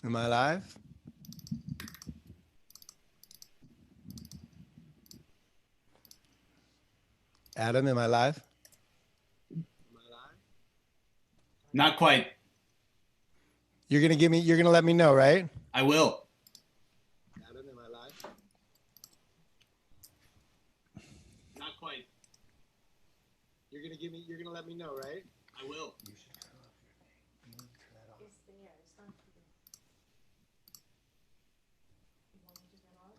Am I live? Adam, am I live? Not quite. You're gonna let me know, right? I will. Adam, am I live? Not quite. You're gonna let me know, right? I will.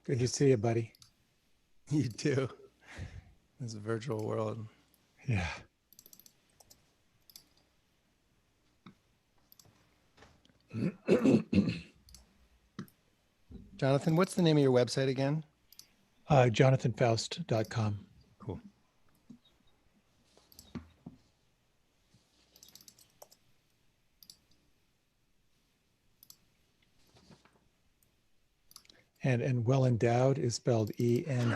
Good to see you, buddy. You too. This virtual world. Yeah. Jonathan, what's the name of your website again? JonathanFoust.com. Cool. And well endowed is spelled END.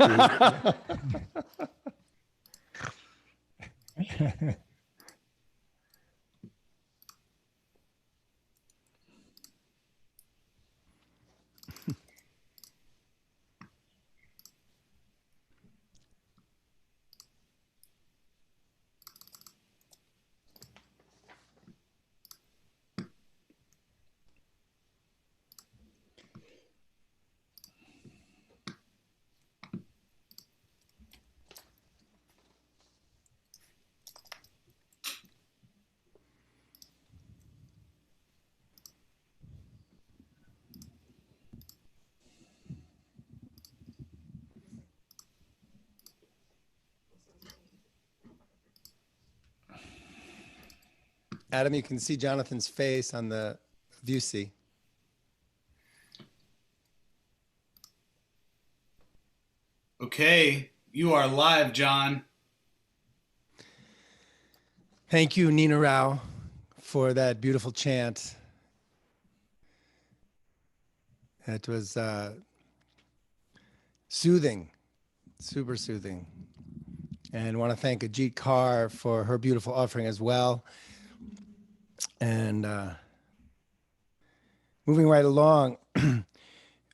Adam, you can see Jonathan's face on the view see. Okay, you are live, John. Thank you, Nina Rao, for that beautiful chant. It was soothing, super soothing. And want to thank Ajit Kaur for her beautiful offering as well. And moving right along,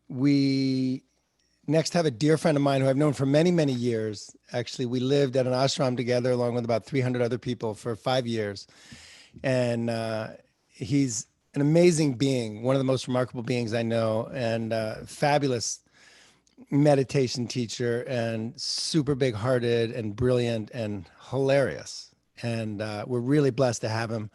we next have a dear friend of mine who I've known for many, many years. Actually, we lived at an ashram together along with about 300 other people for 5 years. And he's an amazing being, one of the most remarkable beings I know, and fabulous meditation teacher, and super big hearted and brilliant and hilarious. And we're really blessed to have him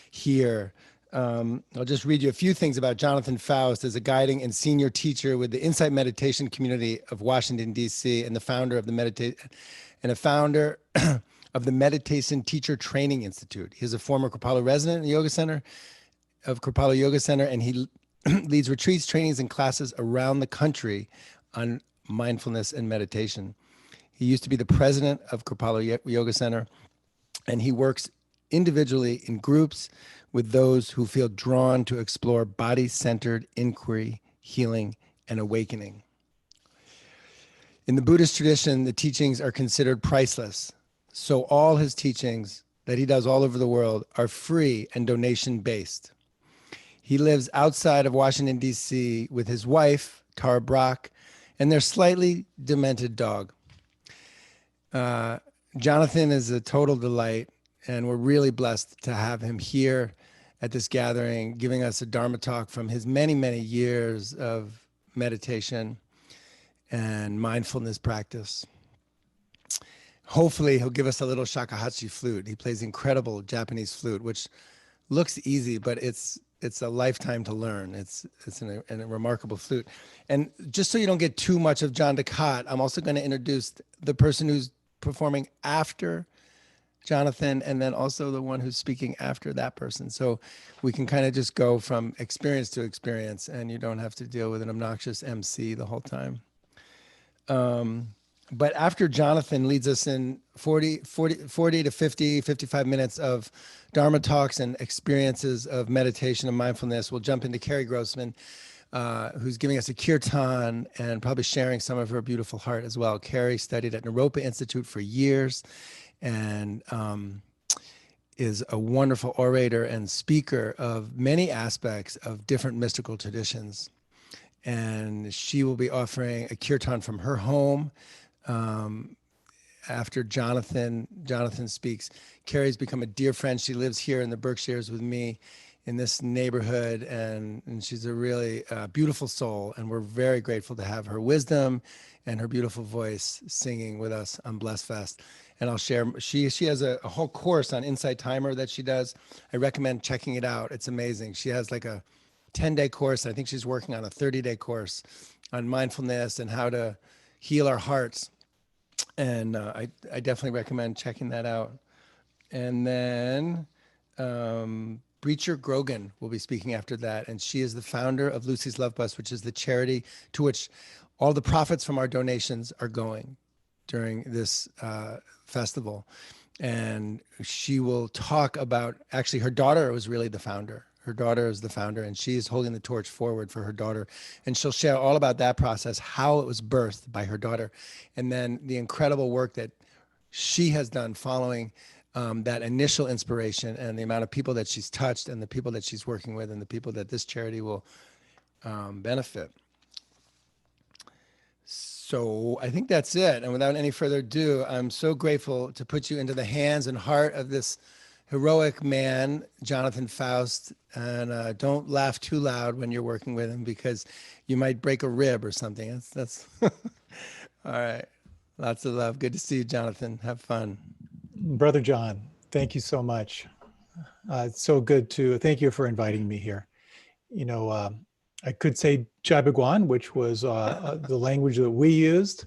here. I'll just read you a few things about Jonathan Foust as a guiding and senior teacher with the Insight Meditation community of Washington, D.C., and the founder of the of the Meditation Teacher Training Institute. He's a former Kripalu resident in the Yoga Center of Kripalu Yoga Center, and he leads retreats, trainings, and classes around the country on mindfulness and meditation. He used to be the president of Kripalu Yoga Center, and he works individually in groups with those who feel drawn to explore body-centered inquiry, healing, and awakening. In the Buddhist tradition, the teachings are considered priceless. So all his teachings that he does all over the world are free and donation-based. He lives outside of Washington, D.C. with his wife, Tara Brock, and their slightly demented dog. Jonathan is a total delight, and we're really blessed to have him here at this gathering, giving us a Dharma talk from his many, many years of meditation and mindfulness practice. Hopefully, he'll give us a little shakuhachi flute. He plays incredible Japanese flute, which looks easy, but it's a lifetime to learn. It's a remarkable flute. And just so you don't get too much of John Ducat, I'm also going to introduce the person who's performing after Jonathan, and then also the one who's speaking after that person. So we can kind of just go from experience to experience, and you don't have to deal with an obnoxious MC the whole time. But after Jonathan leads us in 40 to 50, 55 minutes of Dharma talks and experiences of meditation and mindfulness, we'll jump into Carrie Grossman, who's giving us a kirtan and probably sharing some of her beautiful heart as well. Carrie studied at Naropa Institute for years, and is a wonderful orator and speaker of many aspects of different mystical traditions. And she will be offering a kirtan from her home after Jonathan speaks. Carrie's become a dear friend. She lives here in the Berkshires with me in this neighborhood, and she's a really beautiful soul, and we're very grateful to have her wisdom and her beautiful voice singing with us on Blessfest. And I'll share, she has a whole course on Insight Timer that she does. I recommend checking it out. It's amazing. She has like a 10-day course. I think she's working on a 30-day course on mindfulness and how to heal our hearts. And I definitely recommend checking that out. And then Breacher Grogan will be speaking after that. And she is the founder of Lucy's Love Bus, which is the charity to which all the profits from our donations are going during this festival. And she will talk about, actually, her daughter was really the founder. Her daughter is the founder, and she is holding the torch forward for her daughter. And she'll share all about that process, how it was birthed by her daughter, and then the incredible work that she has done following that initial inspiration, and the amount of people that she's touched, and the people that she's working with, and the people that this charity will benefit. So I think that's it. And without any further ado, I'm so grateful to put you into the hands and heart of this heroic man, Jonathan Foust. And don't laugh too loud when you're working with him, because you might break a rib or something. That's all right. Lots of love. Good to see you, Jonathan. Have fun. Brother John, thank you so much. It's so good to, thank you for inviting me here. You know, I could say Jai Bhagwan, which was the language that we used.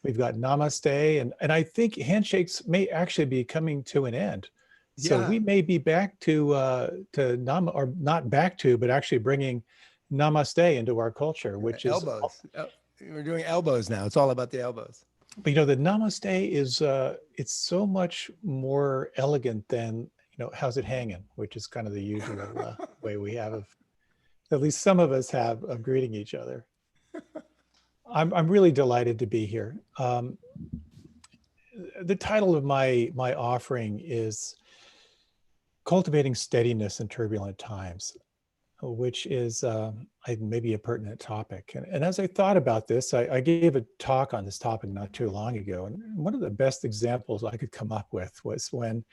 We've got Namaste, and I think handshakes may actually be coming to an end. So Yeah. we may be back to Nam, or not back to, but actually bringing Namaste into our culture, which is elbows. We're doing elbows now. It's all about the elbows. But you know, the Namaste is it's so much more elegant than, you know, how's it hanging, which is kind of the usual way we have of, at least some of us have, of greeting each other. I'm really delighted to be here. The title of my offering is Cultivating Steadiness in Turbulent Times, which is maybe a pertinent topic. And as I thought about this, I gave a talk on this topic not too long ago. And one of the best examples I could come up with was when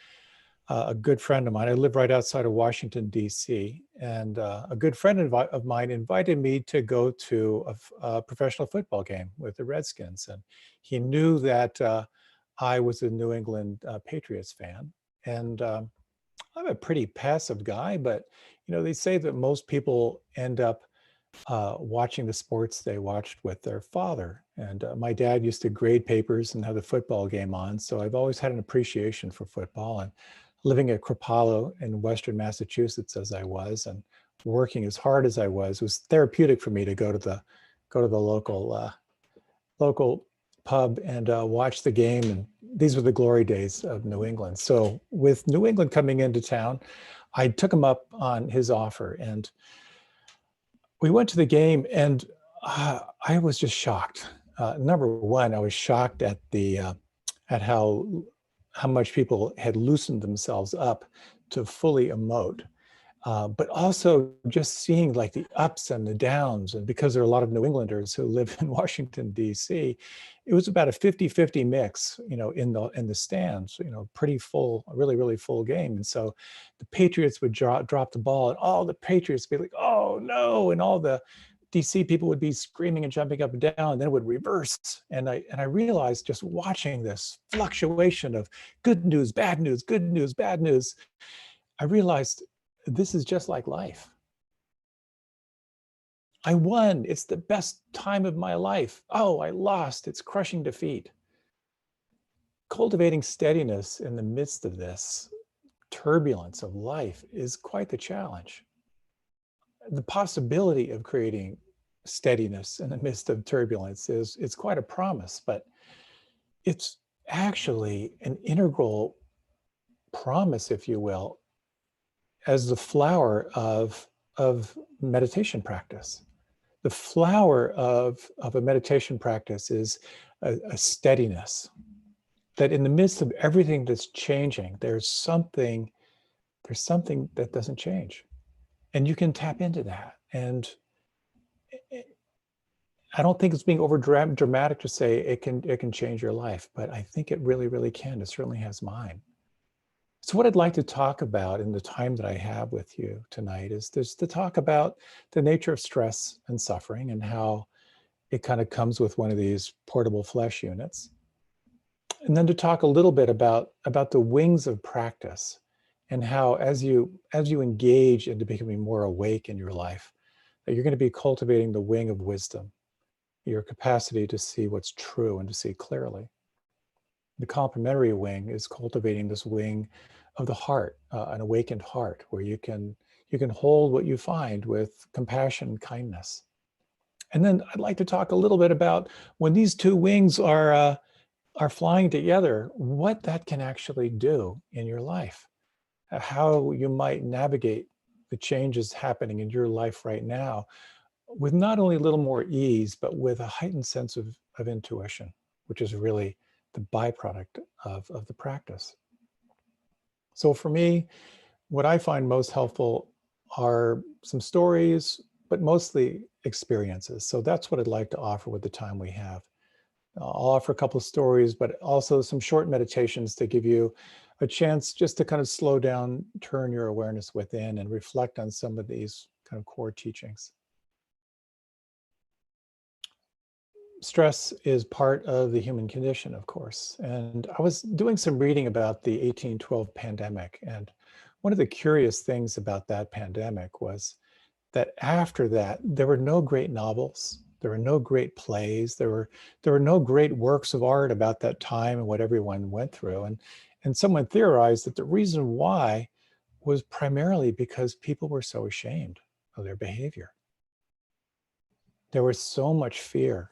a good friend of mine, I live right outside of Washington, D.C., and a good friend of mine invited me to go to a professional football game with the Redskins. And he knew that I was a New England Patriots fan. And I'm a pretty passive guy, but you know, they say that most people end up watching the sports they watched with their father. And my dad used to grade papers and have the football game on. So I've always had an appreciation for football. And living at Cropalo in Western Massachusetts as I was, and working as hard as I was therapeutic for me to go to the local pub and watch the game. And these were the glory days of New England. So with New England coming into town, I took him up on his offer, and we went to the game, and I was just shocked. Number one, I was shocked at at how much people had loosened themselves up to fully emote. But also just seeing like the ups and the downs. And because there are a lot of New Englanders who live in Washington, D.C., it was about a 50-50 mix, you know, in the stands, you know, pretty full, a really, really full game. And so the Patriots would drop the ball, and all the Patriots would be like, oh no, and all the DC people would be screaming and jumping up and down, and then it would reverse. And I realized, just watching this fluctuation of good news, bad news, good news, bad news, I realized this is just like life. I won. It's the best time of my life. Oh, I lost. It's crushing defeat. Cultivating steadiness in the midst of this turbulence of life is quite the challenge. The possibility of creating steadiness in the midst of turbulence it's quite a promise, but it's actually an integral promise, if you will, as the flower of meditation practice. The flower of a meditation practice is a steadiness, that in the midst of everything that's changing, there's something There's something that doesn't change. And you can tap into that. And I don't think it's being over dramatic to say it can change your life, but I think it really, really can. It certainly has mine. So what I'd like to talk about in the time that I have with you tonight is just to talk about the nature of stress and suffering and how it kind of comes with one of these portable flesh units. And then to talk a little bit about the wings of practice and how as you engage into becoming more awake in your life, that you're going to be cultivating the wing of wisdom, your capacity to see what's true and to see clearly. The complementary wing is cultivating this wing of the heart, an awakened heart, where you can hold what you find with compassion and kindness. And then I'd like to talk a little bit about when these two wings are flying together, what that can actually do in your life, how you might navigate the changes happening in your life right now with not only a little more ease, but with a heightened sense of intuition, which is really the byproduct of the practice. So for me, what I find most helpful are some stories, but mostly experiences. So that's what I'd like to offer with the time we have. I'll offer a couple of stories, but also some short meditations to give you a chance just to kind of slow down, turn your awareness within, and reflect on some of these kind of core teachings. Stress is part of the human condition, of course. And I was doing some reading about the 1812 pandemic. And one of the curious things about that pandemic was that after that, there were no great novels. There were no great plays. There were no great works of art about that time and what everyone went through. And someone theorized that the reason why was primarily because people were so ashamed of their behavior. There was so much fear,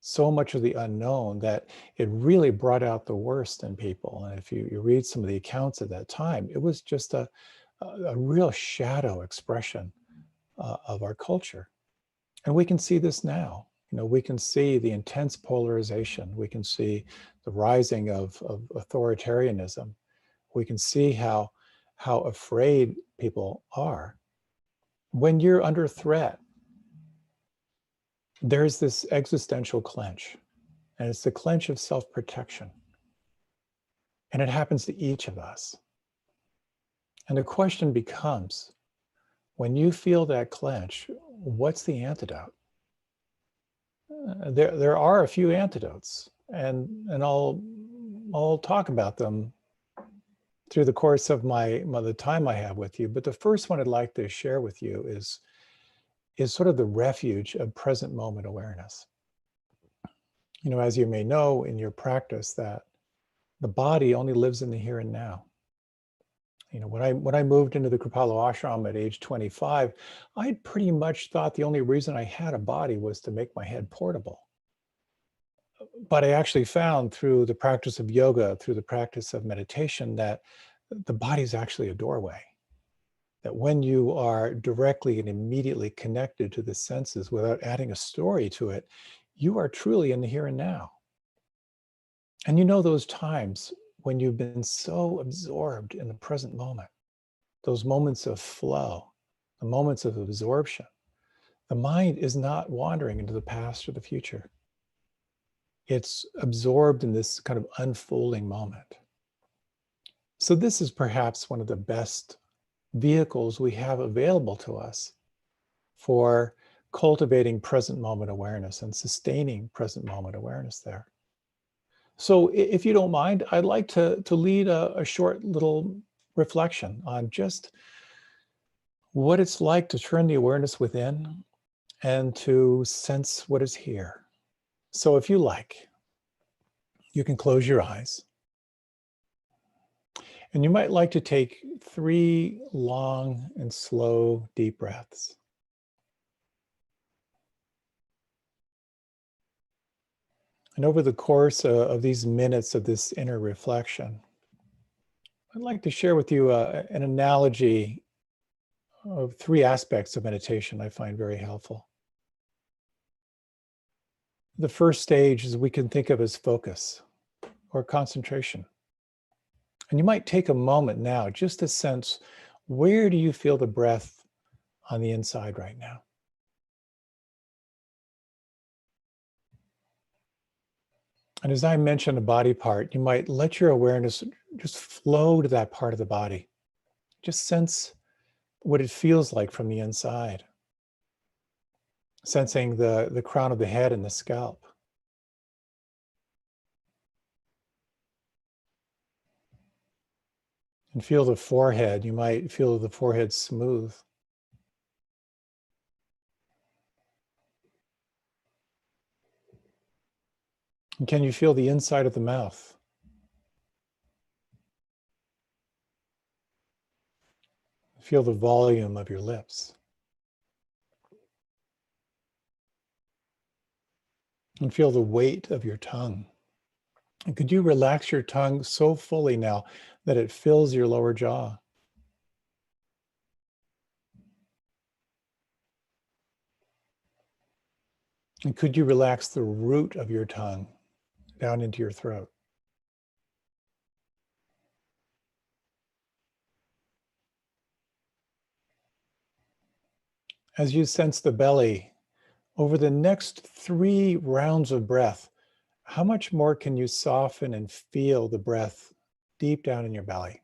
so much of the unknown, that it really brought out the worst in people. And if you read some of the accounts at that time, it was just a real shadow expression of our culture. And we can see this now. You know, we can see the intense polarization. We can see the rising of authoritarianism. We can see how afraid people are. When you're under threat, there's this existential clench, and it's the clench of self-protection. And it happens to each of us. And the question becomes, when you feel that clench, what's the antidote? There are a few antidotes, and I'll talk about them through the course of the time I have with you. But the first one I'd like to share with you is sort of the refuge of present moment awareness. You know, as you may know in your practice, that the body only lives in the here and now. You know, when I moved into the Kripalu ashram at age 25, I pretty much thought the only reason I had a body was to make my head portable. But I actually found through the practice of yoga, through the practice of meditation, that the body is actually a doorway. That when you are directly and immediately connected to the senses without adding a story to it, you are truly in the here and now. And you know those times when you've been so absorbed in the present moment, those moments of flow, the moments of absorption, the mind is not wandering into the past or the future. It's absorbed in this kind of unfolding moment. So this is perhaps one of the best vehicles we have available to us for cultivating present moment awareness and sustaining present moment awareness there. So if you don't mind, I'd like to lead a short little reflection on just what it's like to turn the awareness within and to sense what is here. So if you like, you can close your eyes. And you might like to take 3 long and slow deep breaths. And over the course of these minutes of this inner reflection, I'd like to share with you an analogy of 3 aspects of meditation I find very helpful. The first stage is we can think of as focus or concentration. And you might take a moment now just to sense, where do you feel the breath on the inside right now? And as I mentioned a body part, you might let your awareness just flow to that part of the body. Just sense what it feels like from the inside. Sensing the crown of the head and the scalp. And feel the forehead. You might feel the forehead smooth. And can you feel the inside of the mouth? Feel the volume of your lips. And feel the weight of your tongue. And could you relax your tongue so fully now that it fills your lower jaw? And could you relax the root of your tongue down into your throat? As you sense the belly, over the next 3 rounds of breath, how much more can you soften and feel the breath deep down in your belly?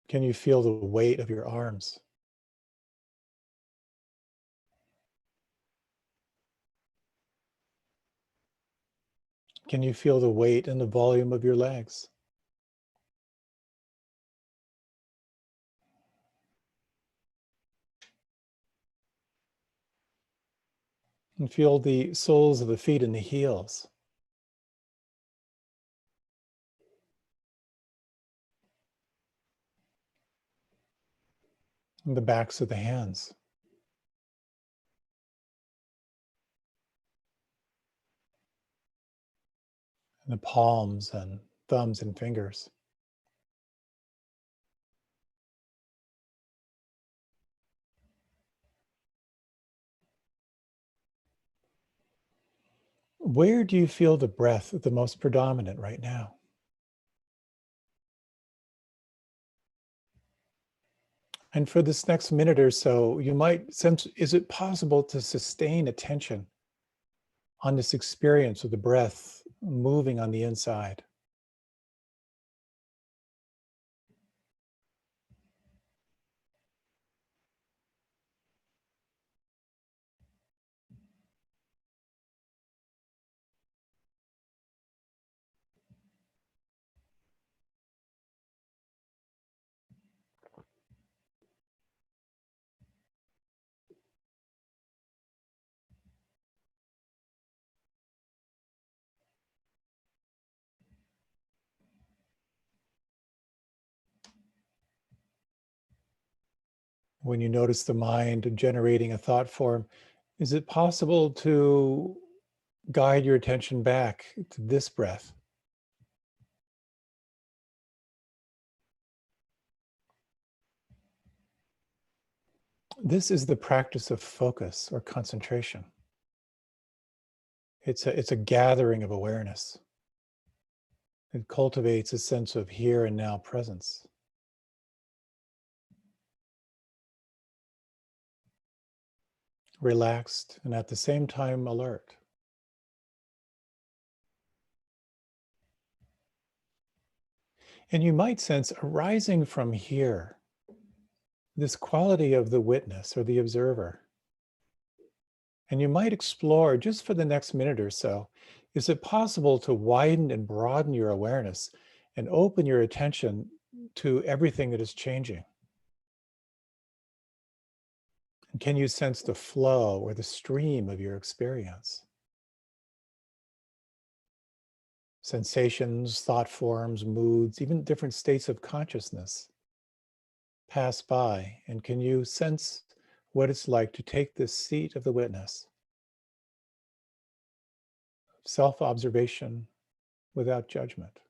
Can you feel the weight of your arms? Can you feel the weight and the volume of your legs? And feel the soles of the feet and the heels. And the backs of the hands. And the palms and thumbs and fingers. Where do you feel the breath the most predominant right now? And for this next minute or so, you might sense, is it possible to sustain attention on this experience of the breath moving on the inside? When you notice the mind generating a thought form, is it possible to guide your attention back to this breath? This is the practice of focus or concentration. It's a gathering of awareness. It cultivates a sense of here and now presence. Relaxed and at the same time alert. And you might sense arising from here this quality of the witness or the observer. And you might explore just for the next minute or so, is it possible to widen and broaden your awareness and open your attention to everything that is changing? And can you sense the flow or the stream of your experience? Sensations, thought forms, moods, even different states of consciousness pass by. And can you sense what it's like to take this seat of the witness? Self-observation without judgment.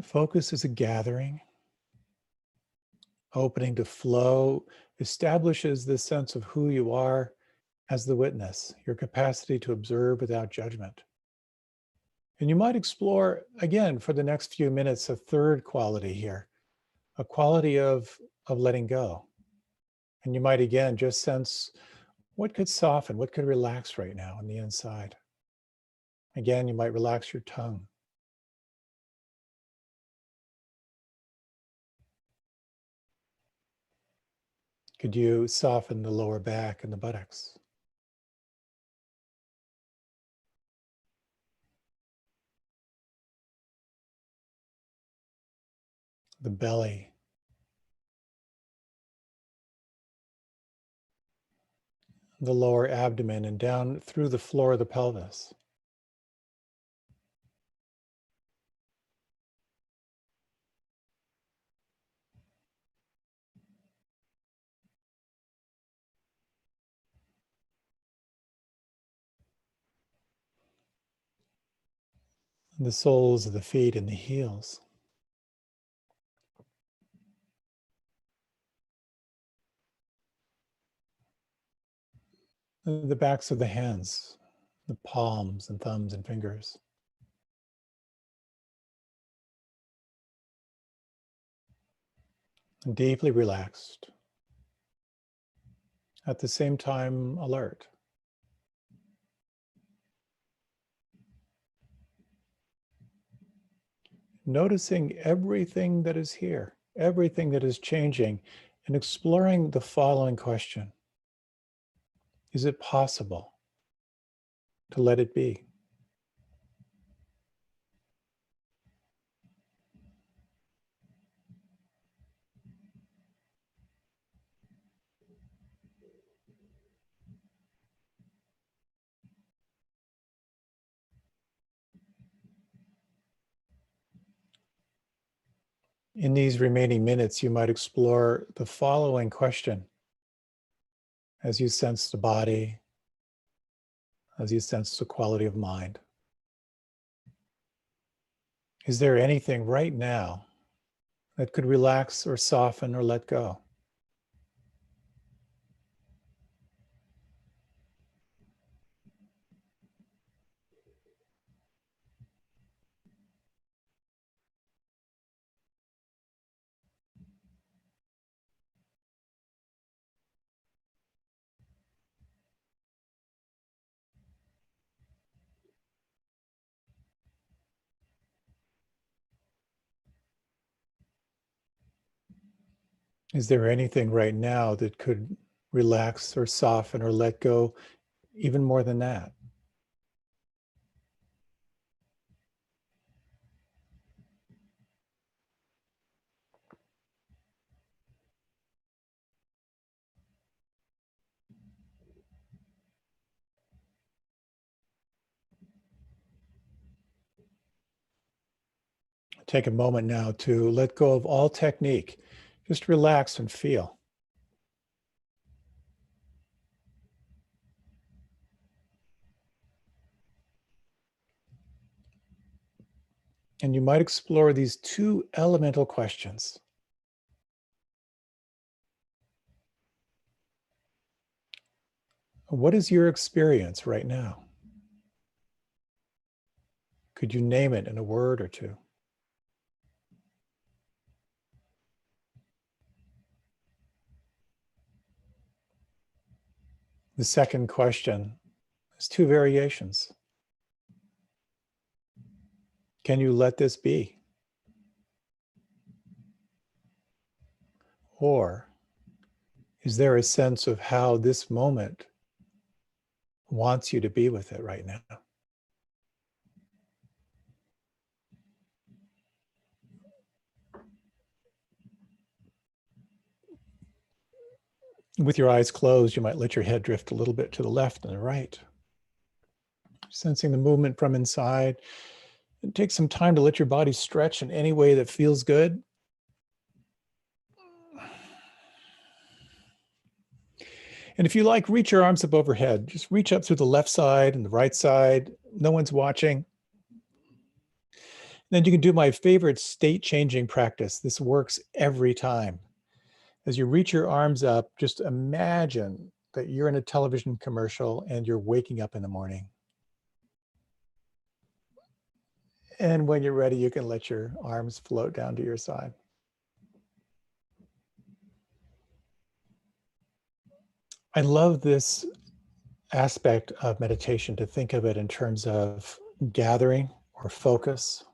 Focus is a gathering, opening to flow, establishes this sense of who you are as the witness, your capacity to observe without judgment. And you might explore, again, for the next few minutes, a third quality here, a quality of letting go. And you might, again, just sense what could soften, what could relax right now on the inside. Again, you might relax your tongue. Could you soften the lower back and the buttocks? The belly. The lower abdomen and down through the floor of the pelvis. The soles of the feet and the heels. The backs of the hands, the palms and thumbs and fingers. And deeply relaxed. At the same time, alert. Noticing everything that is here, everything that is changing, and exploring the following question. Is it possible to let it be? In these remaining minutes, you might explore the following question as you sense the body, as you sense the quality of mind. Is there anything right now that could relax or soften or let go? Is there anything right now that could relax or soften or let go even more than that? Take a moment now to let go of all technique. Just relax and feel. And you might explore these two elemental questions. What is your experience right now? Could you name it in a word or two? The second question is two variations. Can you let this be? Or is there a sense of how this moment wants you to be with it right now? With your eyes closed, you might let your head drift a little bit to the left and the right. Sensing the movement from inside. And take some time to let your body stretch in any way that feels good. And if you like, reach your arms up overhead. Just reach up through the left side and the right side. No one's watching. Then you can do my favorite state-changing practice. This works every time. As you reach your arms up, just imagine that you're in a television commercial and you're waking up in the morning. And when you're ready, you can let your arms float down to your side. I love this aspect of meditation, to think of it in terms of gathering or focus,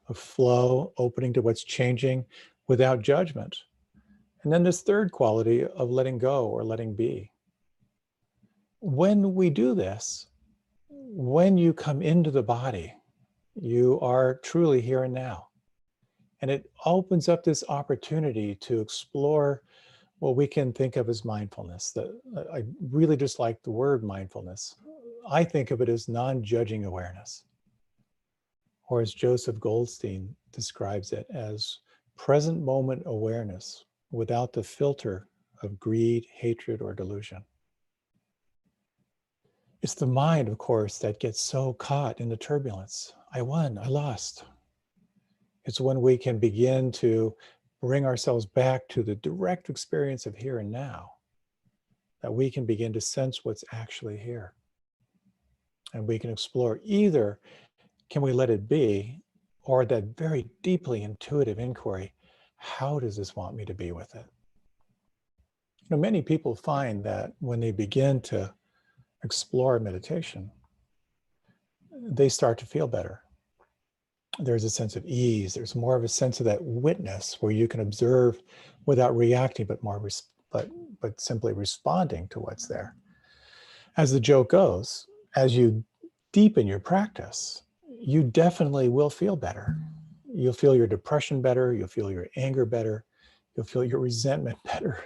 of flow, opening to what's changing without judgment. And then this third quality of letting go or letting be. When we do this, when you come into the body, you are truly here and now. And it opens up this opportunity to explore what we can think of as mindfulness. I really just like the word mindfulness. I think of it as non-judging awareness, or as Joseph Goldstein describes it, as present moment awareness without the filter of greed, hatred, or delusion. It's the mind, of course, that gets so caught in the turbulence. I won, I lost. It's when we can begin to bring ourselves back to the direct experience of here and now that we can begin to sense what's actually here. And we can explore, either can we let it be, or that very deeply intuitive inquiry, how does this want me to be with it? You know, many people find that when they begin to explore meditation, they start to feel better. There's a sense of ease. There's more of a sense of that witness where you can observe without reacting, but simply responding to what's there. As the joke goes, as you deepen your practice, you definitely will feel better. You'll feel your depression better. You'll feel your anger better. You'll feel your resentment better.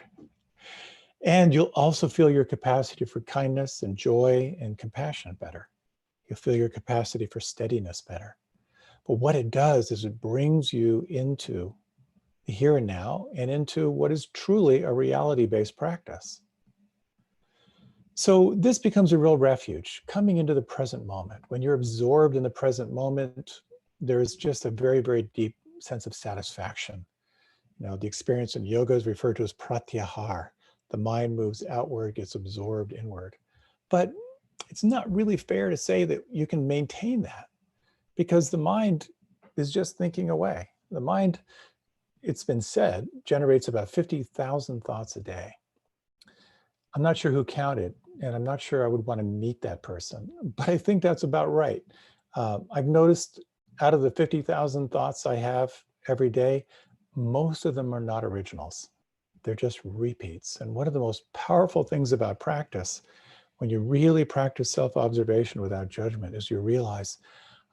And you'll also feel your capacity for kindness and joy and compassion better. You'll feel your capacity for steadiness better. But what it does is it brings you into the here and now and into what is truly a reality-based practice. So this becomes a real refuge, coming into the present moment. When you're absorbed in the present moment, there's just a very, very deep sense of satisfaction. You know, the experience in yoga is referred to as pratyahar. The mind moves outward, gets absorbed inward. But it's not really fair to say that you can maintain that, because the mind is just thinking away. The mind, it's been said, generates about 50,000 thoughts a day. I'm not sure who counted, and I'm not sure I would want to meet that person, but I think that's about right. I've noticed out of the 50,000 thoughts I have every day, most of them are not originals. They're just repeats. And one of the most powerful things about practice, when you really practice self-observation without judgment, is you realize,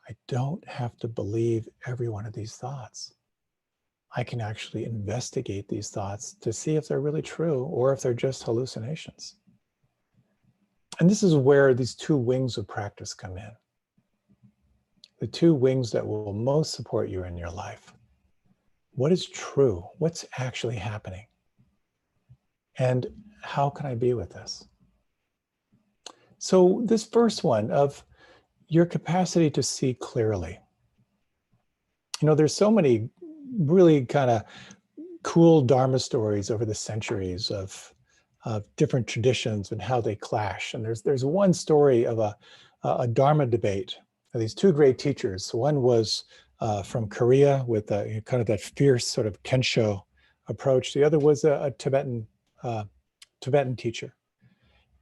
I don't have to believe every one of these thoughts. I can actually investigate these thoughts to see if they're really true or if they're just hallucinations. And this is where these two wings of practice come in. The two wings that will most support you in your life. What is true? What's actually happening? And how can I be with this? So this first one of your capacity to see clearly. You know, there's so many really kind of cool Dharma stories over the centuries of different traditions and how they clash. And there's one story of a Dharma debate. These two great teachers. One was from Korea with kind of that fierce sort of Kensho approach. The other was a Tibetan teacher.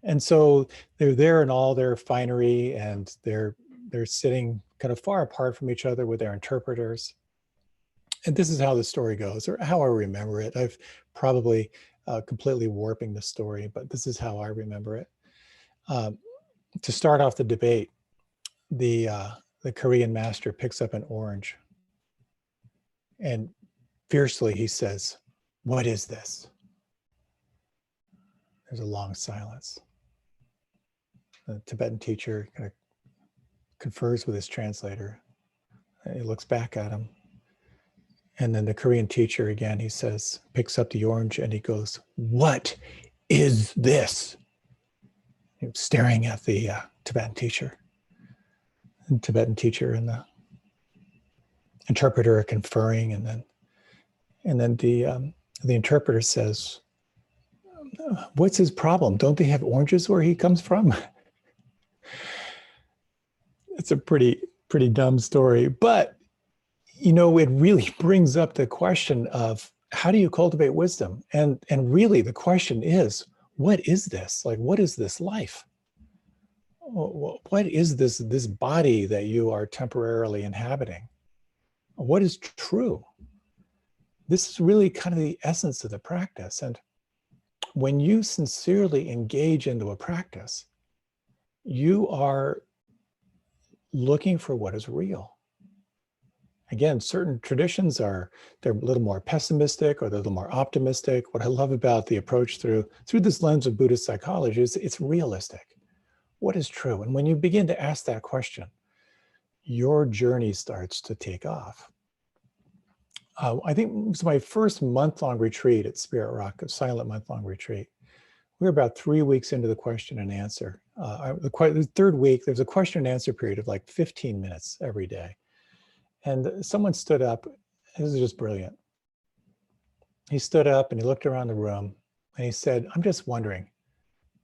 And so they're there in all their finery, and they're sitting kind of far apart from each other with their interpreters. And this is how the story goes, or how I remember it. I've probably completely warping the story, but this is how I remember it. To start off the debate, the Korean master picks up an orange, and fiercely he says, "What is this?" There's a long silence. The Tibetan teacher kind of confers with his translator. He looks back at him. And then the Korean teacher again, he says, picks up the orange and he goes, "What is this?" He's staring at the Tibetan teacher. And Tibetan teacher interpreter are conferring, and then the interpreter says, "What's his problem? Don't they have oranges where he comes from?" It's a pretty dumb story, but it really brings up the question of how do you cultivate wisdom? And really the question is, what is this? Like, what is this life? What is this body that you are temporarily inhabiting? What is true? This is really kind of the essence of the practice. And when you sincerely engage into a practice, you are looking for what is real. Again, certain traditions they're a little more pessimistic or they're a little more optimistic. What I love about the approach through this lens of Buddhist psychology is it's realistic. What is true? And when you begin to ask that question, your journey starts to take off. I think it was my first month-long retreat at Spirit Rock, a silent month-long retreat. We were about 3 weeks into the question and answer. The third week, there's a question and answer period of like 15 minutes every day. And someone stood up. This is just brilliant. He stood up and he looked around the room and he said, "I'm just wondering,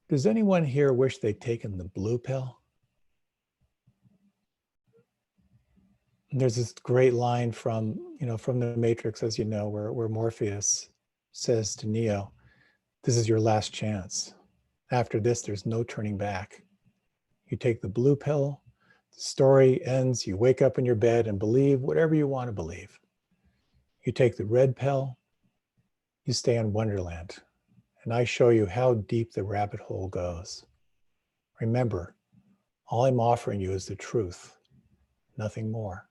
does anyone here wish they'd taken the blue pill?" And there's this great line from the Matrix, as you know, where Morpheus says to Neo, "This is your last chance. After this, there's no turning back. You take the blue pill, the story ends, you wake up in your bed and believe whatever you want to believe. You take the red pill, you stay in Wonderland, and I show you how deep the rabbit hole goes. Remember, all I'm offering you is the truth, nothing more."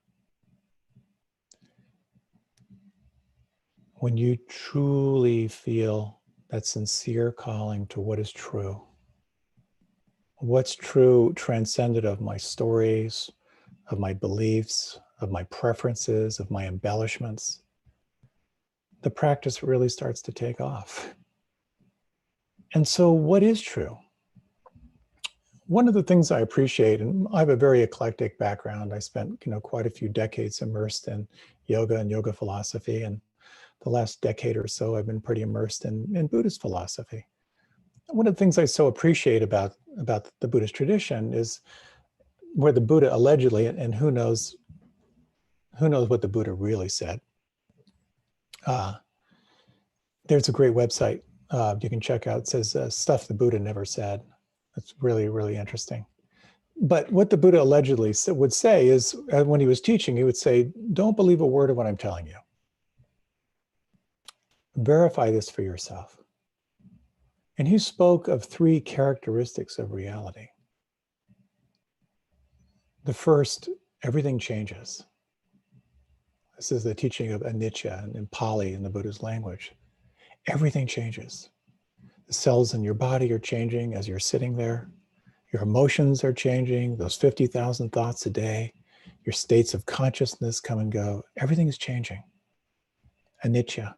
When you truly feel that sincere calling to what is true, what's true transcended of my stories, of my beliefs, of my preferences, of my embellishments, the practice really starts to take off. And so what is true? One of the things I appreciate, and I have a very eclectic background. I spent quite a few decades immersed in yoga and yoga philosophy, and the last decade or so I've been pretty immersed in Buddhist philosophy. One of the things I so appreciate about the Buddhist tradition is where the Buddha allegedly, and who knows what the Buddha really said. There's a great website you can check out. It says stuff the Buddha never said. It's really, really interesting. But what the Buddha allegedly would say is, when he was teaching, he would say, "Don't believe a word of what I'm telling you. Verify this for yourself." And he spoke of 3 characteristics of reality. The first, everything changes. This is the teaching of anicca and in Pali in the Buddha's language. Everything changes. The cells in your body are changing as you're sitting there. Your emotions are changing, those 50,000 thoughts a day. Your states of consciousness come and go. Everything is changing. Anicca.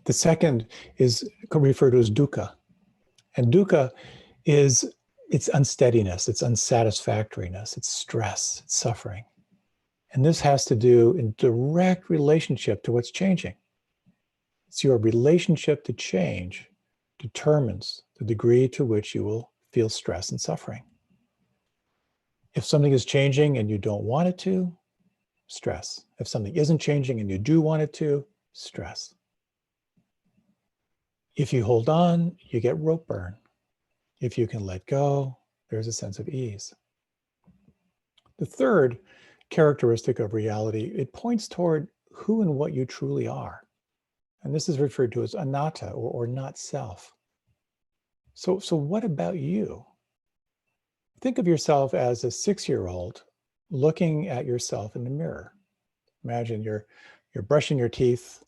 The second is referred to as dukkha. And dukkha is it's unsteadiness, it's unsatisfactoriness, it's stress, it's suffering. And this has to do in direct relationship to what's changing. It's your relationship to change determines the degree to which you will feel stress and suffering. If something is changing and you don't want it to, stress. If something isn't changing and you do want it to, stress. If you hold on, you get rope burn. If you can let go, there's a sense of ease. The third characteristic of reality, it points toward who and what you truly are. And this is referred to as anatta, or not self. So what about you? Think of yourself as a 6-year-old looking at yourself in the mirror. Imagine you're brushing your teeth,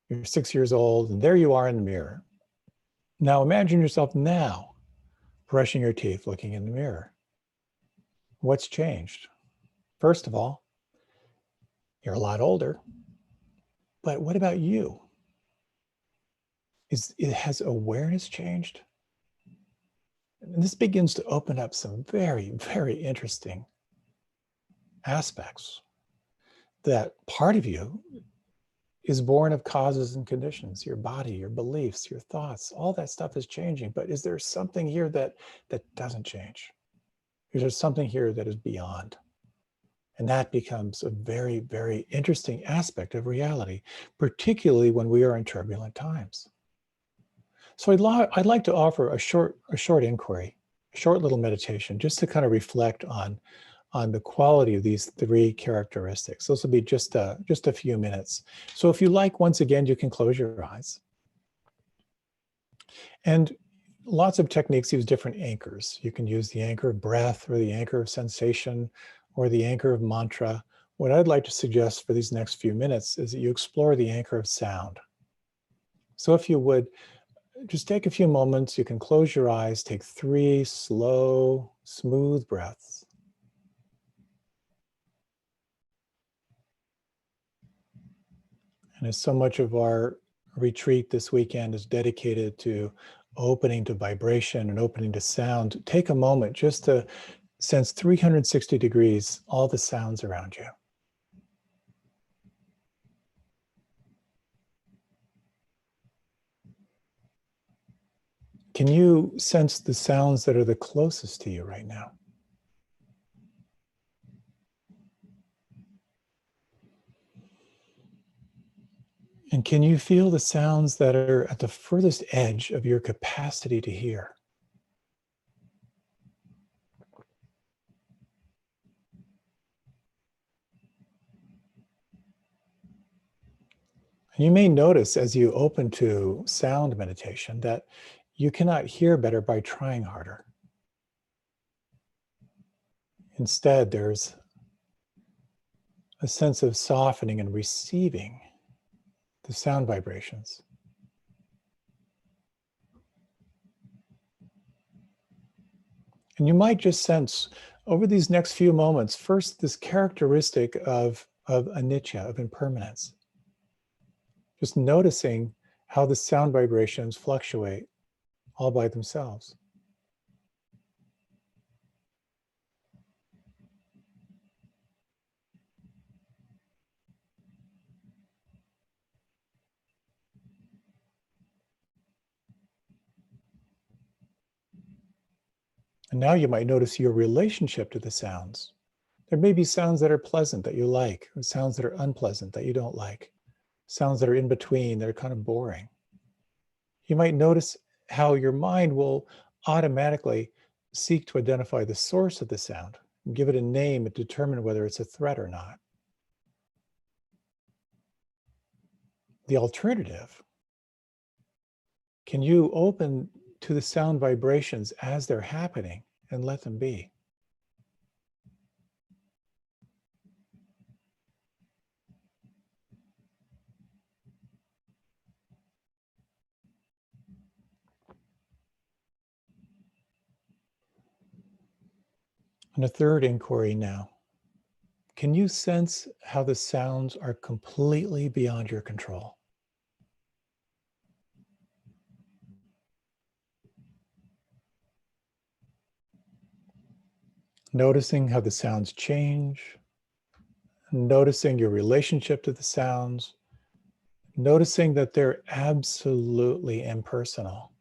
you're 6 years old, and there you are in the mirror. Now imagine yourself now brushing your teeth, looking in the mirror. What's changed? First of all, you're a lot older. But what about you? Has awareness changed? And this begins to open up some very, very interesting aspects. that part of you is born of causes and conditions. Your body, your beliefs, your thoughts, all that stuff is changing. But is there something here that doesn't change? Is there something here that is beyond? And that becomes a very, very interesting aspect of reality, particularly when we are in turbulent times. So I'd like to offer a short inquiry, a short little meditation, just to kind of reflect on the quality of these three characteristics. Those will be just a few minutes. So if you like, once again, you can close your eyes. And lots of techniques use different anchors. You can use the anchor of breath or the anchor of sensation or the anchor of mantra. What I'd like to suggest for these next few minutes is that you explore the anchor of sound. So if you would, just take a few moments. You can close your eyes, take 3 slow, smooth breaths. And as so much of our retreat this weekend is dedicated to opening to vibration and opening to sound, take a moment just to sense 360 degrees all the sounds around you. Can you sense the sounds that are the closest to you right now? And can you feel the sounds that are at the furthest edge of your capacity to hear? And you may notice as you open to sound meditation that you cannot hear better by trying harder. Instead, there's a sense of softening and receiving the sound vibrations. And you might just sense over these next few moments, first, this characteristic of anicca, of impermanence. Just noticing how the sound vibrations fluctuate all by themselves. And now you might notice your relationship to the sounds. There may be sounds that are pleasant that you like, or sounds that are unpleasant that you don't like, sounds that are in between that are kind of boring. You might notice how your mind will automatically seek to identify the source of the sound and give it a name and determine whether it's a threat or not. The alternative, can you open to the sound vibrations as they're happening and let them be? And a third inquiry now. Can you sense how the sounds are completely beyond your control? Noticing how the sounds change, noticing your relationship to the sounds, noticing that they're absolutely impersonal.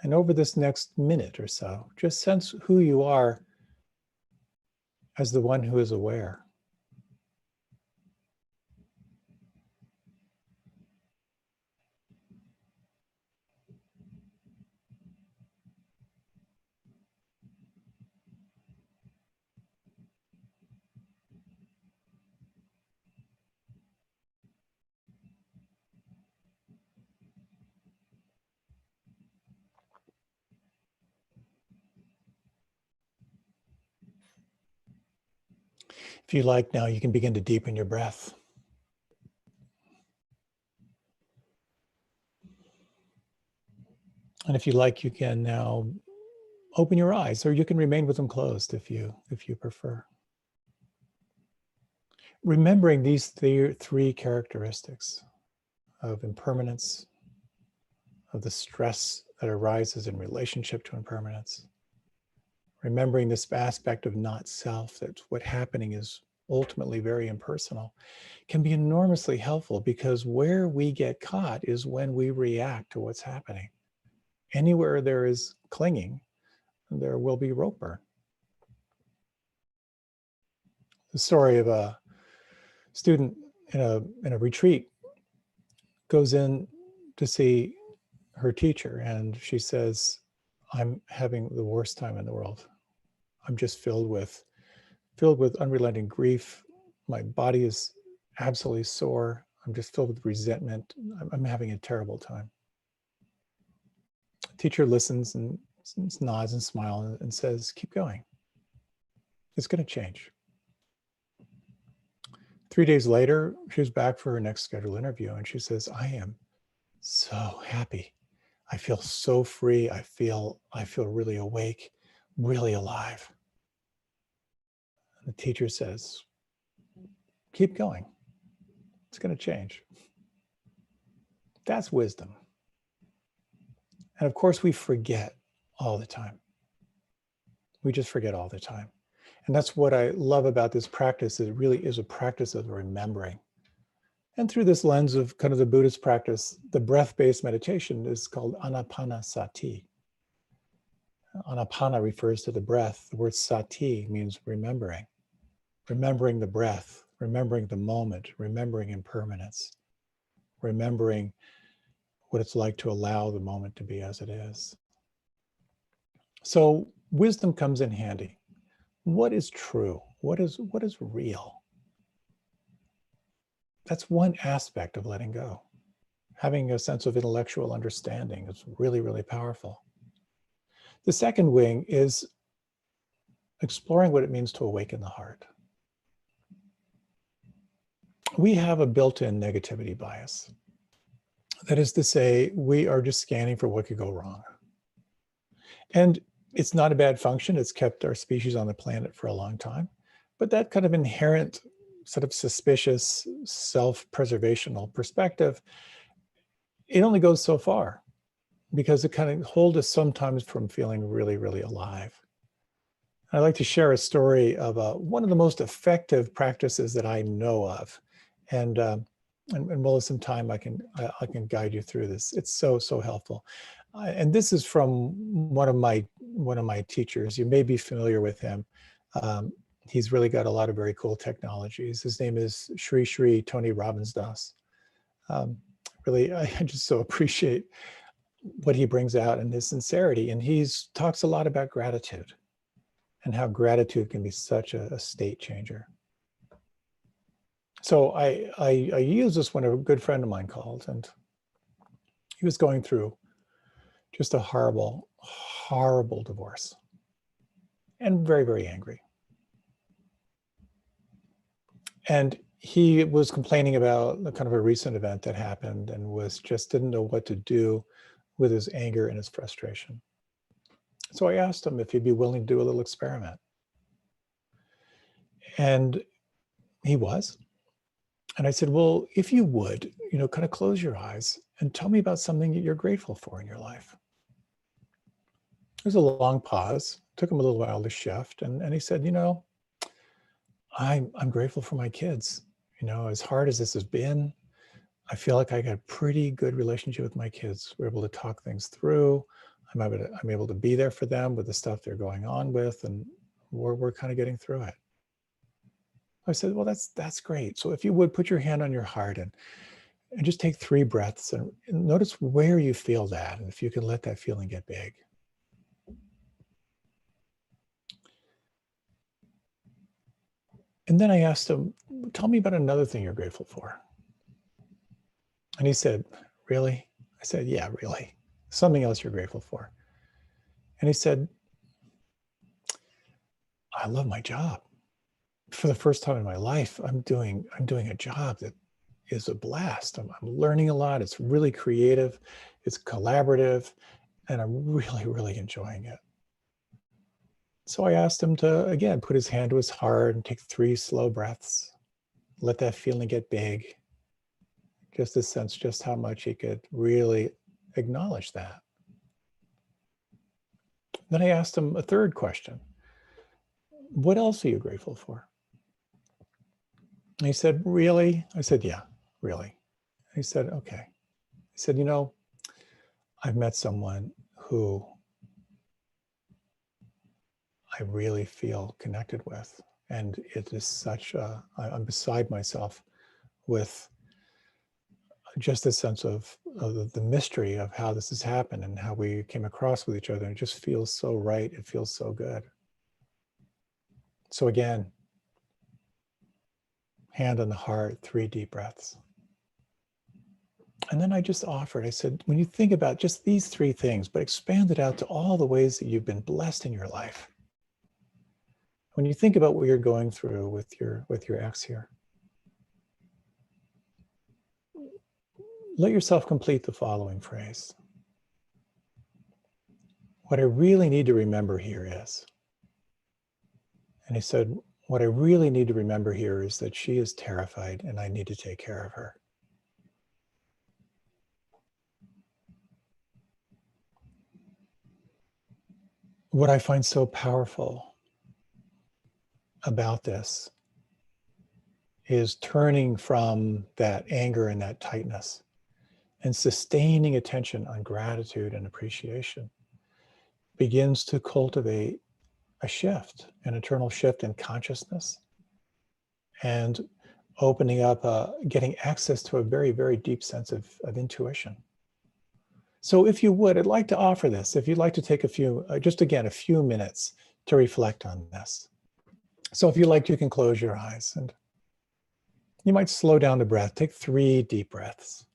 And over this next minute or so, just sense who you are as the one who is aware. If you like now, you can begin to deepen your breath. And if you like, you can now open your eyes, or you can remain with them closed if you prefer. Remembering these three characteristics of impermanence, of the stress that arises in relationship to impermanence, remembering this aspect of not self, that what's happening is ultimately very impersonal, can be enormously helpful, because where we get caught is when we react to what's happening. Anywhere there is clinging, there will be rope burn. The story of a student in a retreat goes in to see her teacher, and she says, "I'm having the worst time in the world. I'm just filled with unrelenting grief. My body is absolutely sore. I'm just filled with resentment. I'm having a terrible time." The teacher listens and nods and smiles and says, "Keep going. It's going to change." 3 days later, she was back for her next scheduled interview, and she says, "I am so happy. I feel so free. I feel really awake, really alive." And the teacher says, "Keep going. It's going to change." That's wisdom. And of course, we forget all the time. We just forget all the time. And that's what I love about this practice. It really is a practice of remembering. And through this lens of kind of the Buddhist practice, the breath-based meditation is called anapanasati. Anapana refers to the breath. The word sati means remembering. Remembering the breath, remembering the moment, remembering impermanence, remembering what it's like to allow the moment to be as it is. So wisdom comes in handy. What is true? What is real? That's one aspect of letting go. Having a sense of intellectual understanding is really, really powerful. The second wing is exploring what it means to awaken the heart. We have a built-in negativity bias. That is to say, we are just scanning for what could go wrong. And it's not a bad function. It's kept our species on the planet for a long time. But that kind of inherent sort of suspicious self-preservational perspective, it only goes so far, because it kind of holds us sometimes from feeling really, really alive. I'd like to share a story of one of the most effective practices that I know of. And we'll have some time, I can guide you through this. It's so helpful. And this is from one of my teachers. You may be familiar with him. He's really got a lot of very cool technologies. His name is Sri Tony Robbins Das. Really, I just so appreciate what he brings out and his sincerity. And he talks a lot about gratitude and how gratitude can be such a state changer. So I used this when a good friend of mine called, and he was going through just a horrible, horrible divorce and very, very angry. And he was complaining about the kind of a recent event that happened and didn't know what to do with his anger and his frustration. So I asked him if he'd be willing to do a little experiment. And he was. And I said, well, if you would, kind of close your eyes and tell me about something that you're grateful for in your life. There's a long pause. It took him a little while to shift. And he said, I'm grateful for my kids. As hard as this has been, I feel like I got a pretty good relationship with my kids. We're able to talk things through. I'm able to be there for them with the stuff they're going on with, and we're kind of getting through it. I said, well, that's great. So if you would put your hand on your heart and just take 3 breaths and notice where you feel that, and if you can let that feeling get big. And then I asked him, tell me about another thing you're grateful for. And he said, really? I said, yeah, really. Something else you're grateful for. And he said, I love my job. For the first time in my life, I'm doing a job that is a blast. I'm learning a lot. It's really creative. It's collaborative. And I'm really, really enjoying it. So I asked him to, again, put his hand to his heart and take 3 slow breaths. Let that feeling get big. Just to sense just how much he could really acknowledge that. Then I asked him a third question. What else are you grateful for? And he said, really? I said, yeah, really. He said, okay. He said, I've met someone who I really feel connected with. And it is I'm beside myself with just a sense of the mystery of how this has happened and how we came across with each other. And it just feels so right. It feels so good. So again, hand on the heart, 3 deep breaths. And then I just offered, I said, when you think about just these 3 things, but expand it out to all the ways that you've been blessed in your life. When you think about what you're going through with your ex here, let yourself complete the following phrase. What I really need to remember here is, and he said, what I really need to remember here is that she is terrified and I need to take care of her. What I find so powerful about this is turning from that anger and that tightness and sustaining attention on gratitude and appreciation begins to cultivate a shift, an internal shift in consciousness, and opening up, getting access to a very, very deep sense of intuition. So if you would, I'd like to offer this. If you'd like to take a few, just again, a few minutes to reflect on this. So if you like, you can close your eyes and you might slow down the breath. Take 3 deep breaths.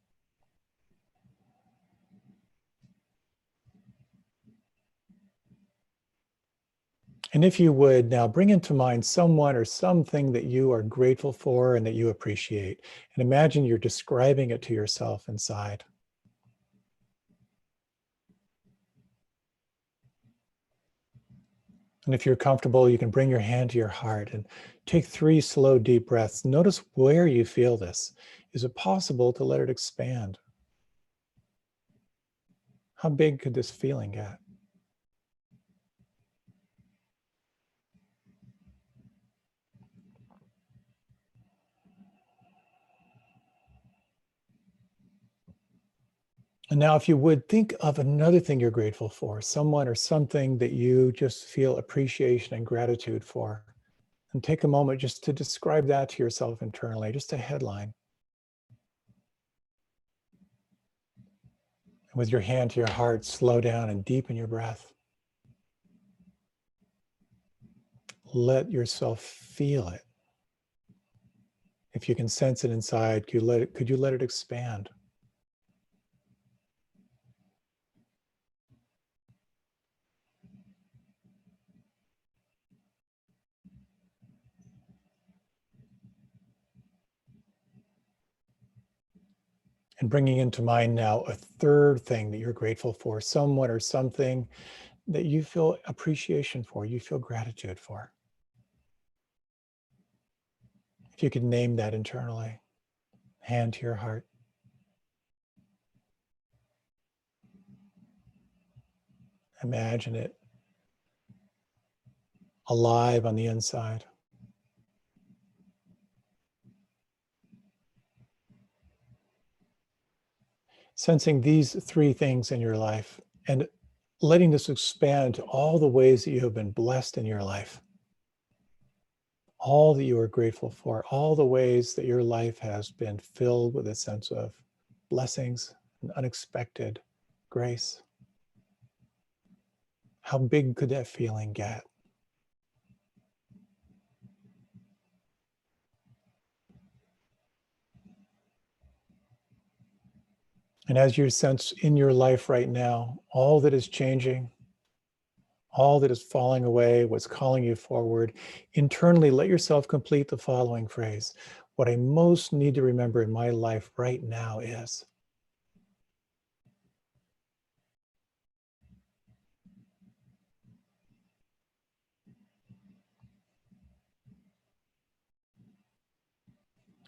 And if you would now bring into mind someone or something that you are grateful for and that you appreciate. And imagine you're describing it to yourself inside. And if you're comfortable, you can bring your hand to your heart and take 3 slow, deep breaths. Notice where you feel this. Is it possible to let it expand? How big could this feeling get? And now if you would, think of another thing you're grateful for, someone or something that you just feel appreciation and gratitude for. And take a moment just to describe that to yourself internally, just a headline. And with your hand to your heart, slow down and deepen your breath. Let yourself feel it. If you can sense it inside, could you let it expand? And bringing into mind now a third thing that you're grateful for, someone or something that you feel appreciation for, you feel gratitude for. If you could name that internally, hand to your heart. Imagine it alive on the inside. Sensing these 3 things in your life and letting this expand to all the ways that you have been blessed in your life, all that you are grateful for, all the ways that your life has been filled with a sense of blessings and unexpected grace. How big could that feeling get? And as you sense in your life right now, all that is changing, all that is falling away, what's calling you forward, internally let yourself complete the following phrase. What I most need to remember in my life right now is.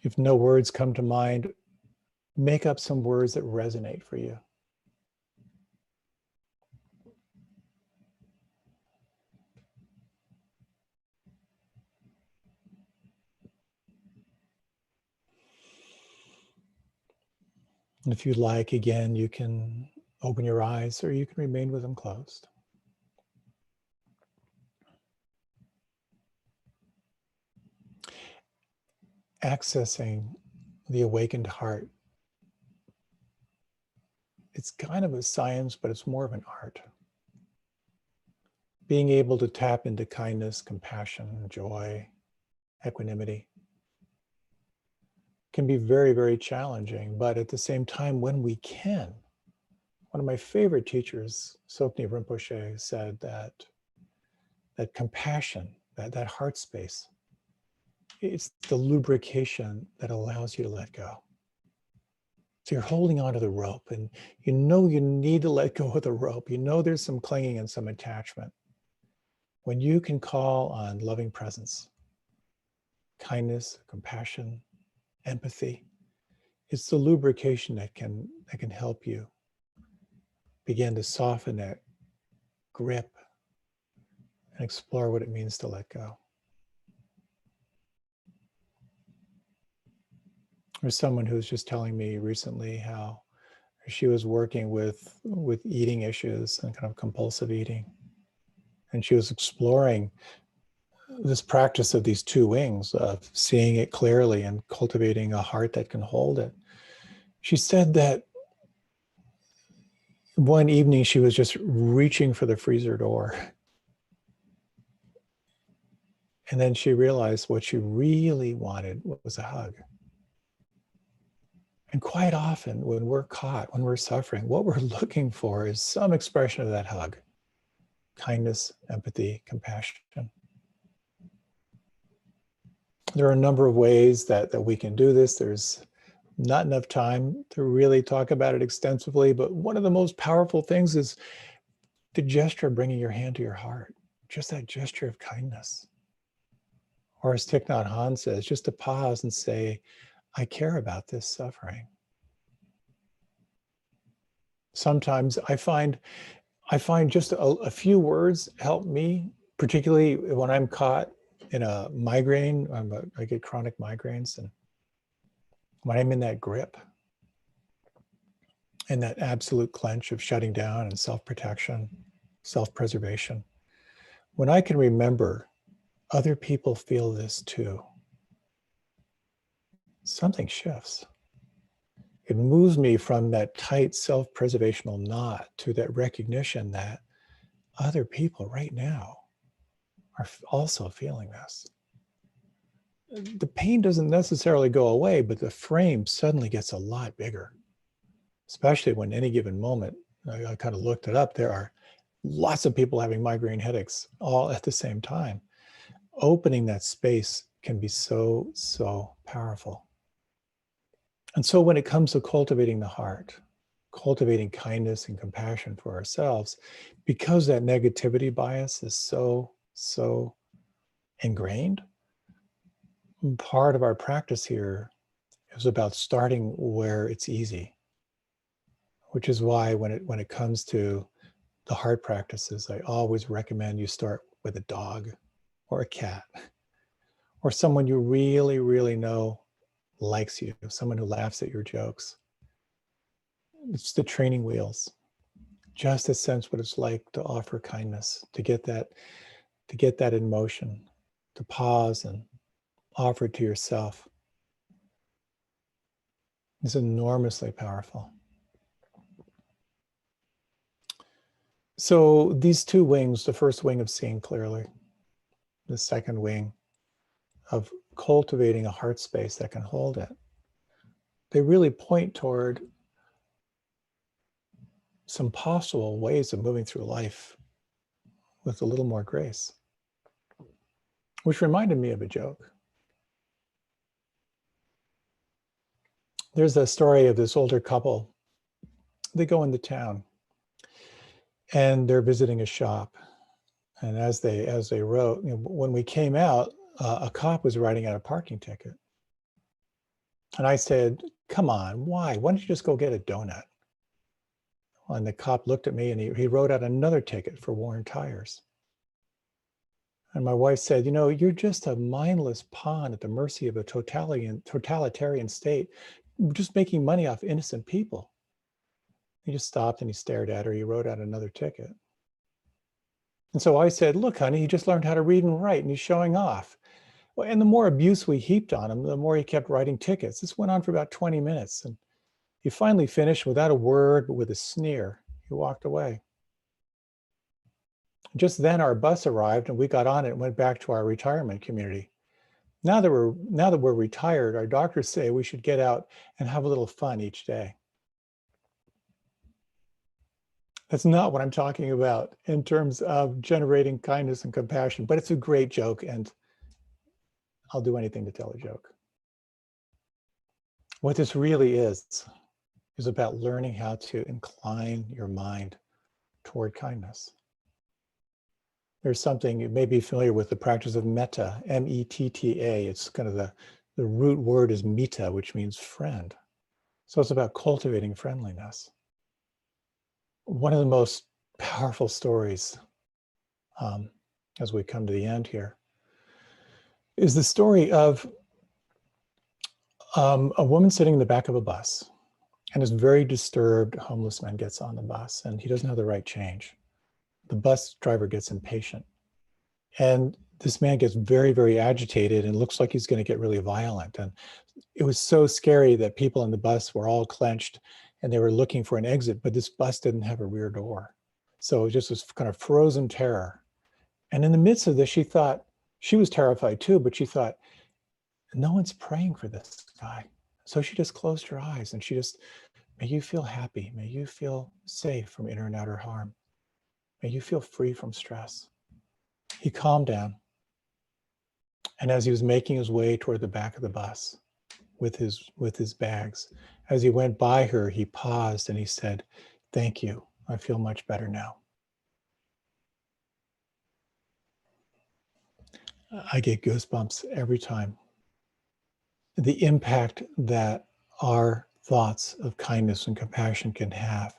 If no words come to mind, make up some words that resonate for you. And if you'd like, again, you can open your eyes or you can remain with them closed. Accessing the awakened heart. It's kind of a science, but it's more of an art. Being able to tap into kindness, compassion, joy, equanimity can be very, very challenging. But at the same time, when we can, one of my favorite teachers, Sokni Rinpoche, said that compassion, that heart space, it's the lubrication that allows you to let go. So you're holding onto the rope and you know you need to let go of the rope. You know there's some clinging and some attachment. When you can call on loving presence, kindness, compassion, empathy, it's the lubrication that can help you begin to soften that grip and explore what it means to let go. There's someone who was just telling me recently how she was working with eating issues and kind of compulsive eating. And she was exploring this practice of these two wings of seeing it clearly and cultivating a heart that can hold it. She said that one evening she was just reaching for the freezer door. And then she realized what she really wanted was a hug. And quite often when we're caught, when we're suffering, what we're looking for is some expression of that hug. Kindness, empathy, compassion. There are a number of ways that we can do this. There's not enough time to really talk about it extensively, but one of the most powerful things is the gesture of bringing your hand to your heart. Just that gesture of kindness. Or as Thich Nhat Hanh says, just to pause and say, I care about this suffering. Sometimes I find just a few words help me, particularly when I'm caught in a migraine. I get chronic migraines, and when I'm in that grip and that absolute clench of shutting down and self-protection, self-preservation, when I can remember other people feel this too, something shifts. It moves me from that tight self-preservational knot to that recognition that other people right now are also feeling this. The pain doesn't necessarily go away, but the frame suddenly gets a lot bigger, especially when any given moment, I kind of looked it up, there are lots of people having migraine headaches all at the same time. Opening that space can be so, so powerful. And so when it comes to cultivating the heart, cultivating kindness and compassion for ourselves, because that negativity bias is so, so ingrained, part of our practice here is about starting where it's easy, which is why when it comes to the heart practices, I always recommend you start with a dog or a cat or someone you really, really know likes you, someone who laughs at your jokes. It's the training wheels. Just to sense what it's like to offer kindness, to get that in motion, to pause and offer it to yourself. It's enormously powerful. So these two wings, the first wing of seeing clearly, the second wing of cultivating a heart space that can hold it, they really point toward some possible ways of moving through life with a little more grace, which reminded me of a joke. There's a story of this older couple. They go into town and they're visiting a shop. And as they wrote, when we came out, a cop was writing out a parking ticket. And I said, come on, why? Why don't you just go get a donut? And the cop looked at me and he wrote out another ticket for worn tires. And my wife said, you're just a mindless pawn at the mercy of a totalitarian state. just making money off innocent people. He just stopped and he stared at her. He wrote out another ticket. And so I said, look, honey, he just learned how to read and write and he's showing off. Well, and the more abuse we heaped on him, the more he kept writing tickets. This went on for about 20 minutes. And he finally finished without a word, but with a sneer. He walked away. Just then our bus arrived and we got on it and went back to our retirement community. Now that we're retired, our doctors say we should get out and have a little fun each day. That's not what I'm talking about in terms of generating kindness and compassion, but it's a great joke and I'll do anything to tell a joke. What this really is about learning how to incline your mind toward kindness. There's something, you may be familiar with the practice of metta, M-E-T-T-A. It's kind of the root word is metta, which means friend. So it's about cultivating friendliness. One of the most powerful stories, as we come to the end here, is the story of a woman sitting in the back of a bus, and this very disturbed homeless man gets on the bus, and he doesn't have the right change. The bus driver gets impatient, and this man gets very, very agitated and looks like he's going to get really violent. And it was so scary that people on the bus were all clenched and they were looking for an exit, but this bus didn't have a rear door. So it just was kind of frozen terror. And in the midst of this, she thought, she was terrified too, but she thought, no one's praying for this guy. So she just closed her eyes and she just, may you feel happy. May you feel safe from inner and outer harm. May you feel free from stress. He calmed down. And as he was making his way toward the back of the bus with his bags, as he went by her, he paused and he said, thank you. I feel much better now. I get goosebumps every time. The impact that our thoughts of kindness and compassion can have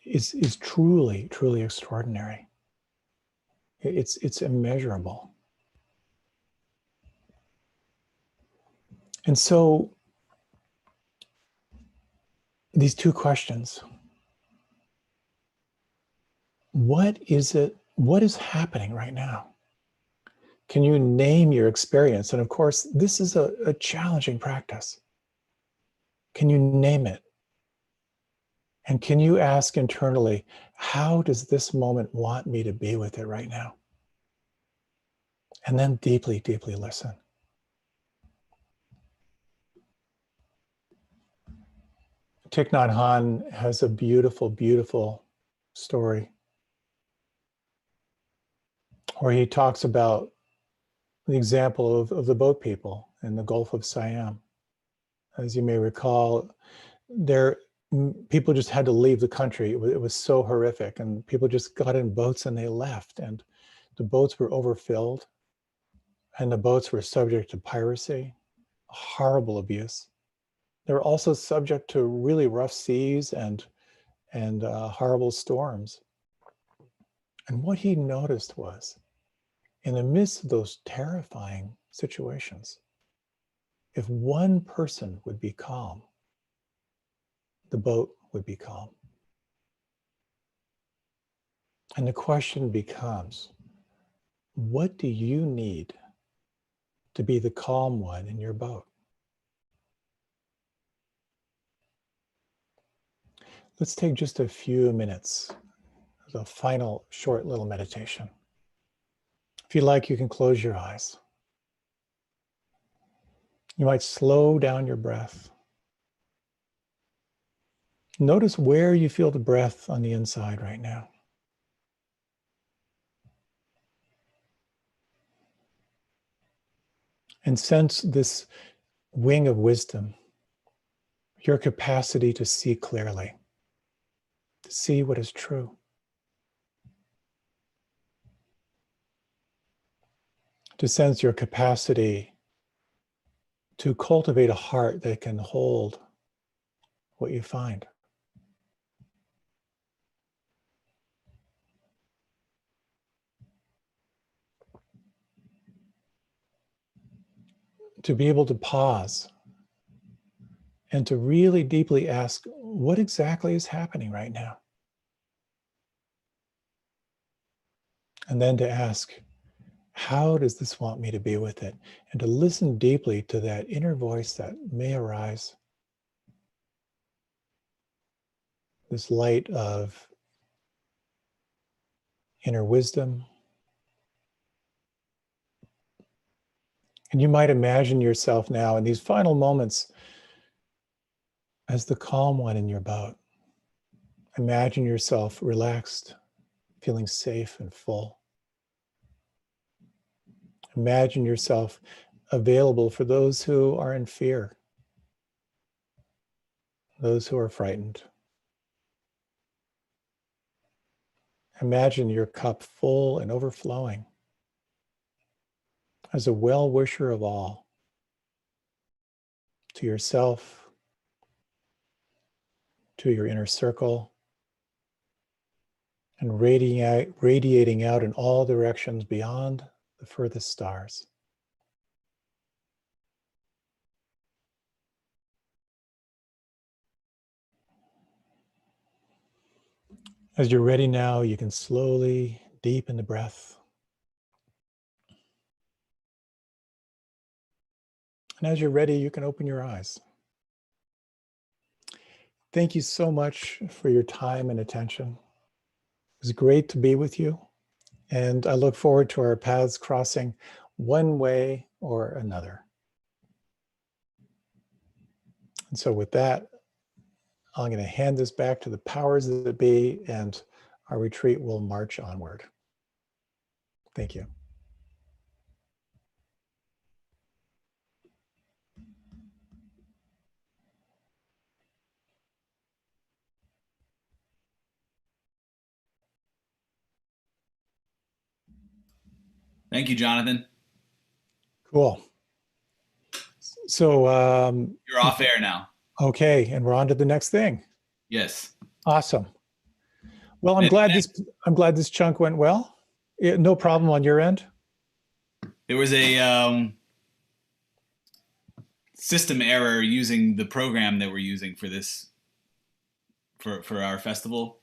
is truly, truly extraordinary. It's immeasurable. And so these two questions, what is happening right now? Can you name your experience? And of course, this is a challenging practice. Can you name it? And can you ask internally, how does this moment want me to be with it right now? And then deeply, deeply listen. Thich Nhat Hanh has a beautiful, beautiful story where he talks about the example of the boat people in the Gulf of Siam. As you may recall, people just had to leave the country. It was so horrific, and people just got in boats and they left, and the boats were overfilled, and the boats were subject to piracy, horrible abuse. They were also subject to really rough seas and horrible storms. And what he noticed was, in the midst of those terrifying situations, if one person would be calm, the boat would be calm. And the question becomes, what do you need to be the calm one in your boat? Let's take just a few minutes as a final short little meditation. If you like, you can close your eyes. You might slow down your breath. Notice where you feel the breath on the inside right now. And sense this wing of wisdom, your capacity to see clearly, to see what is true. To sense your capacity to cultivate a heart that can hold what you find. To be able to pause and to really deeply ask, what exactly is happening right now? And then to ask, how does this want me to be with it? And to listen deeply to that inner voice that may arise, this light of inner wisdom. And you might imagine yourself now in these final moments as the calm one in your boat. Imagine yourself relaxed, feeling safe and full. Imagine yourself available for those who are in fear, those who are frightened. Imagine your cup full and overflowing as a well-wisher of all, to yourself, to your inner circle, and radiating out in all directions beyond the furthest stars. As you're ready now, you can slowly deepen the breath. And as you're ready, you can open your eyes. Thank you so much for your time and attention. It was great to be with you, and I look forward to our paths crossing one way or another. And so with that, I'm going to hand this back to the powers that be, and our retreat will march onward. Thank you. Thank you, Jonathan. Cool. So, You're off air now. okay, and we're on to the next thing. Yes. Awesome. Well, I'm glad this chunk went well. No problem on your end. There was a system error using the program that we're using for this for our festival.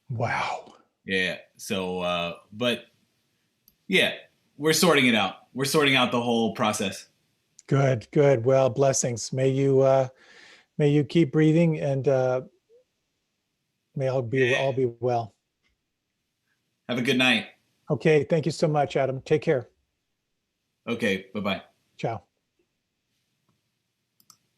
Wow. Yeah. So, but yeah, we're sorting it out. We're sorting out the whole process. Good, good. Well, blessings. May you keep breathing, and may all be well. Have a good night. Okay. Thank you so much, Adam. Take care. Okay. Bye-bye. Ciao.